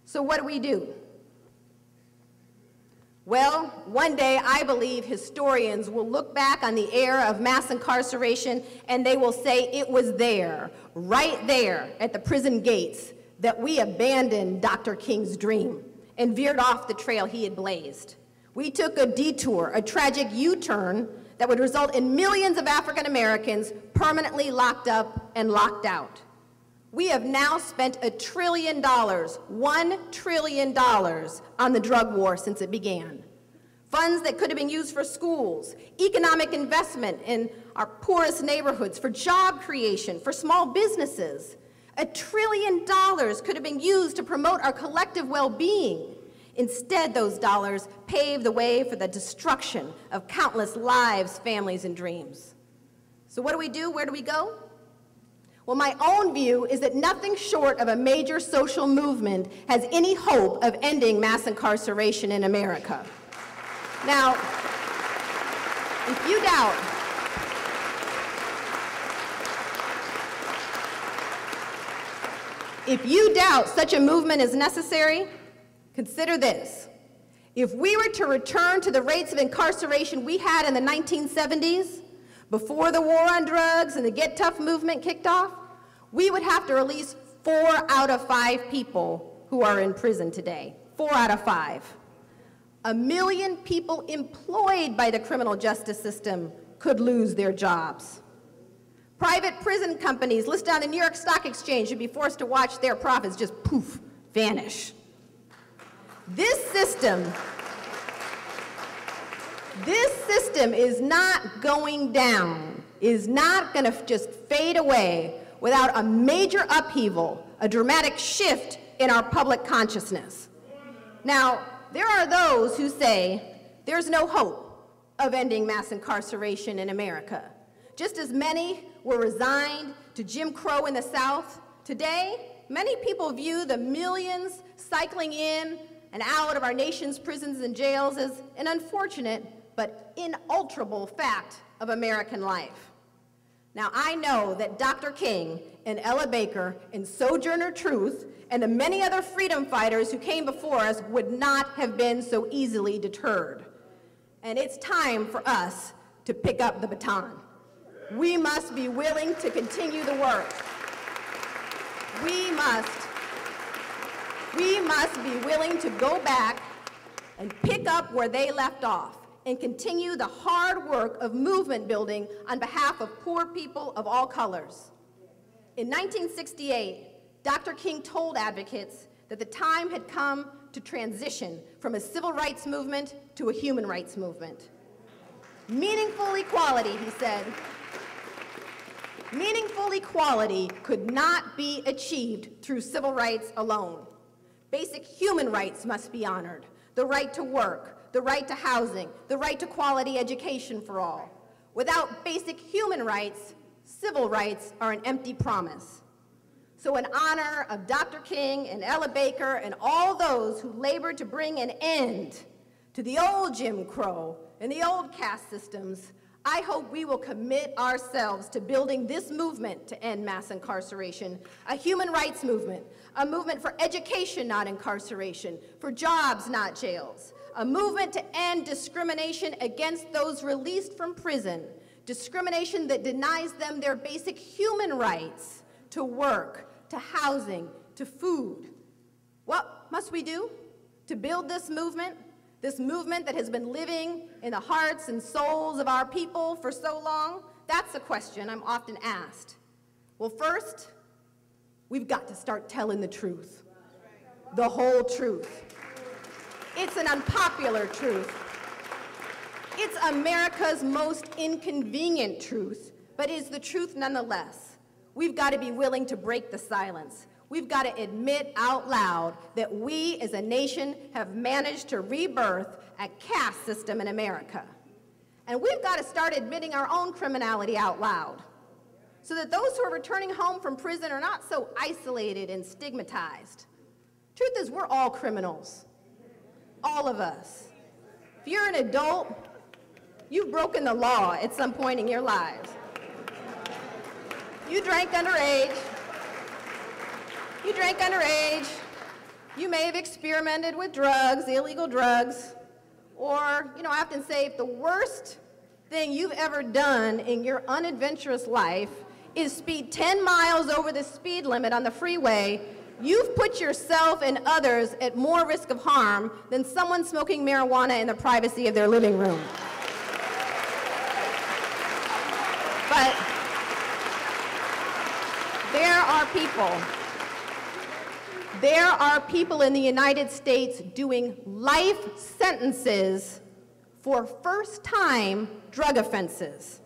So what do? Well, one day I believe historians will look back on the era of mass incarceration and they will say it was there, right there at the prison gates, that we abandoned Dr. King's dream and veered off the trail he had blazed. We took a detour, a tragic U-turn that would result in millions of African Americans permanently locked up and locked out. We have now spent $1 trillion, $1 trillion on the drug war since it began. Funds that could have been used for schools, economic investment in our poorest neighborhoods, for job creation, for small businesses. $1 trillion could have been used to promote our collective well-being. Instead, those dollars paved the way for the destruction of countless lives, families, and dreams. So what do? Where do we go? Well, my own view is that nothing short of a major social movement has any hope of ending mass incarceration in America. Now, if you doubt such a movement is necessary, consider this. If we were to return to the rates of incarceration we had in the 1970s, before the war on drugs and the Get Tough movement kicked off, we would have to release 4 out of 5 people who are in prison today. 4 out of 5. 1 million people employed by the criminal justice system could lose their jobs. Private prison companies listed on the New York Stock Exchange should be forced to watch their profits just poof, vanish. This system is not going down, is not going to just fade away without a major upheaval, a dramatic shift in our public consciousness. Now, there are those who say there's no hope of ending mass incarceration in America. Just as many were resigned to Jim Crow in the South, today, many people view the millions cycling in and out of our nation's prisons and jails as an unfortunate but inalterable fact of American life. Now, I know that Dr. King and Ella Baker and Sojourner Truth and the many other freedom fighters who came before us would not have been so easily deterred. And it's time for us to pick up the baton. We must be willing to continue the work. We must be willing to go back and pick up where they left off and continue the hard work of movement building on behalf of poor people of all colors. In 1968, Dr. King told advocates that the time had come to transition from a civil rights movement to a human rights movement. Meaningful equality, he said, meaningful equality could not be achieved through civil rights alone. Basic human rights must be honored. The right to work, the right to housing, the right to quality education for all. Without basic human rights, civil rights are an empty promise. So in honor of Dr. King and Ella Baker and all those who labored to bring an end to the old Jim Crow and the old caste systems, I hope we will commit ourselves to building this movement to end mass incarceration, a human rights movement, a movement for education, not incarceration, for jobs, not jails, a movement to end discrimination against those released from prison, discrimination that denies them their basic human rights to work, to housing, to food. What must we do to build this movement that has been living in the hearts and souls of our people for so long? That's a question I'm often asked. Well, first, we've got to start telling the truth, the whole truth. It's an unpopular truth. It's America's most inconvenient truth, but is the truth nonetheless. We've got to be willing to break the silence. We've got to admit out loud that we as a nation have managed to rebirth a caste system in America. And we've got to start admitting our own criminality out loud so that those who are returning home from prison are not so isolated and stigmatized. Truth is, we're all criminals, all of us. If you're an adult, you've broken the law at some point in your lives. You drank underage. You may have experimented with drugs, illegal drugs, or, I often say if the worst thing you've ever done in your unadventurous life is speed 10 miles over the speed limit on the freeway, you've put yourself and others at more risk of harm than someone smoking marijuana in the privacy of their living room. But there are people in the United States doing life sentences for first-time drug offenses.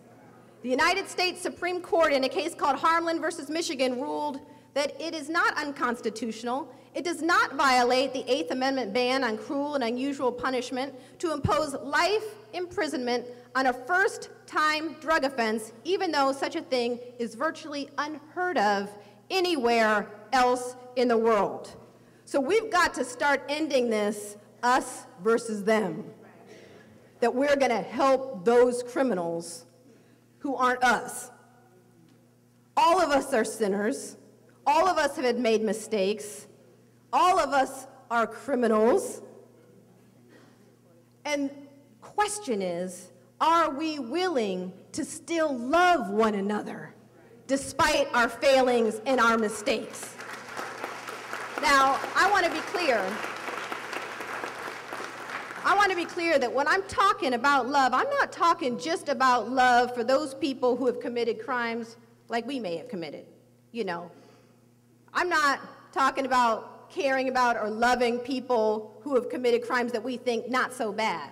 The United States Supreme Court, in a case called Harlan versus Michigan, ruled that it is not unconstitutional, it does not violate the Eighth Amendment ban on cruel and unusual punishment to impose life imprisonment on a first-time drug offense, even though such a thing is virtually unheard of anywhere else in the world. So we've got to start ending this us versus them, that we're going to help those criminals who aren't us. All of us are sinners. All of us have made mistakes. All of us are criminals. And the question is, are we willing to still love one another despite our failings and our mistakes? Now, I want to be clear that when I'm talking about love, I'm not talking just about love for those people who have committed crimes like we may have committed, I'm not talking about caring about or loving people who have committed crimes that we think not so bad.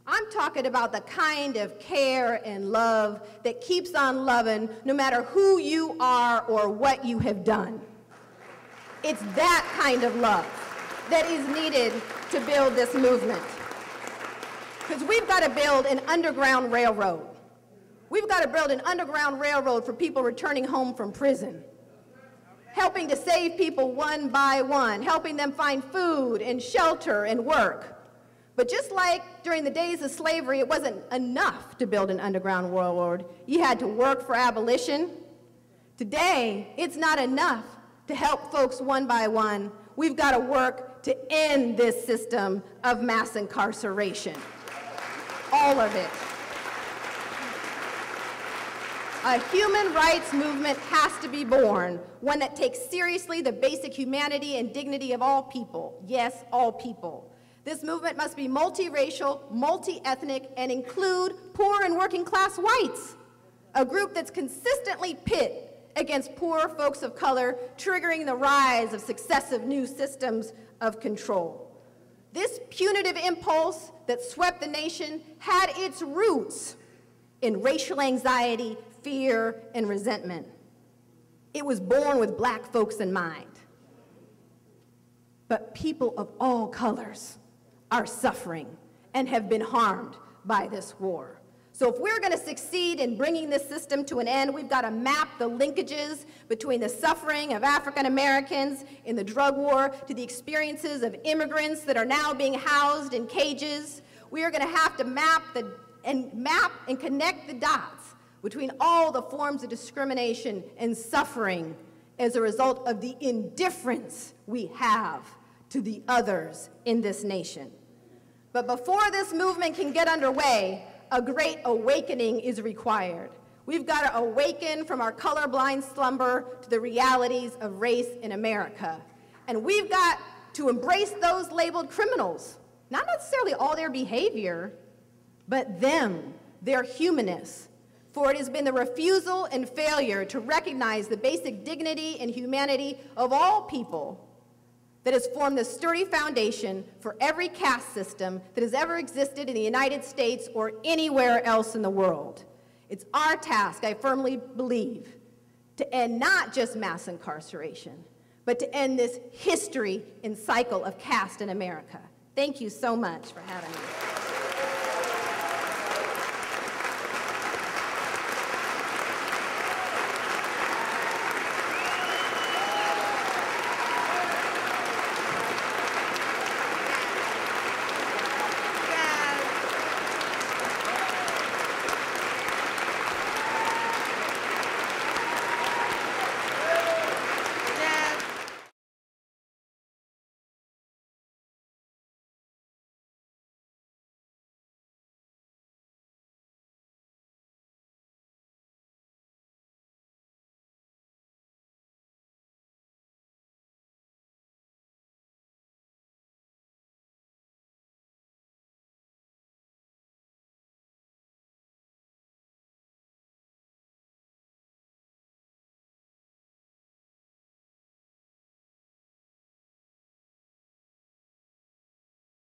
I'm talking about the kind of care and love that keeps on loving no matter who you are or what you have done. It's that kind of love that is needed to build this movement. Because we've got to build an underground railroad. We've got to build an underground railroad for people returning home from prison, helping to save people one by one, helping them find food and shelter and work. But just like during the days of slavery, it wasn't enough to build an underground railroad. You had to work for abolition. Today, it's not enough to help folks one by one. We've got to work to end this system of mass incarceration. All of it. A human rights movement has to be born, one that takes seriously the basic humanity and dignity of all people. Yes, all people. This movement must be multiracial, multi-ethnic, and include poor and working class whites, a group that's consistently pit against poor folks of color, triggering the rise of successive new systems of control. This punitive impulse that swept the nation had its roots in racial anxiety, fear, and resentment. It was born with black folks in mind. But people of all colors are suffering and have been harmed by this war. So if we're going to succeed in bringing this system to an end, we've got to map the linkages between the suffering of African Americans in the drug war to the experiences of immigrants that are now being housed in cages. We are going to have to map and connect the dots between all the forms of discrimination and suffering as a result of the indifference we have to the others in this nation. But before this movement can get underway, a great awakening is required. We've got to awaken from our colorblind slumber to the realities of race in America. And we've got to embrace those labeled criminals, not necessarily all their behavior, but them, their humanness. For it has been the refusal and failure to recognize the basic dignity and humanity of all people that has formed the sturdy foundation for every caste system that has ever existed in the United States or anywhere else in the world. It's our task, I firmly believe, to end not just mass incarceration, but to end this history and cycle of caste in America. Thank you so much for having me.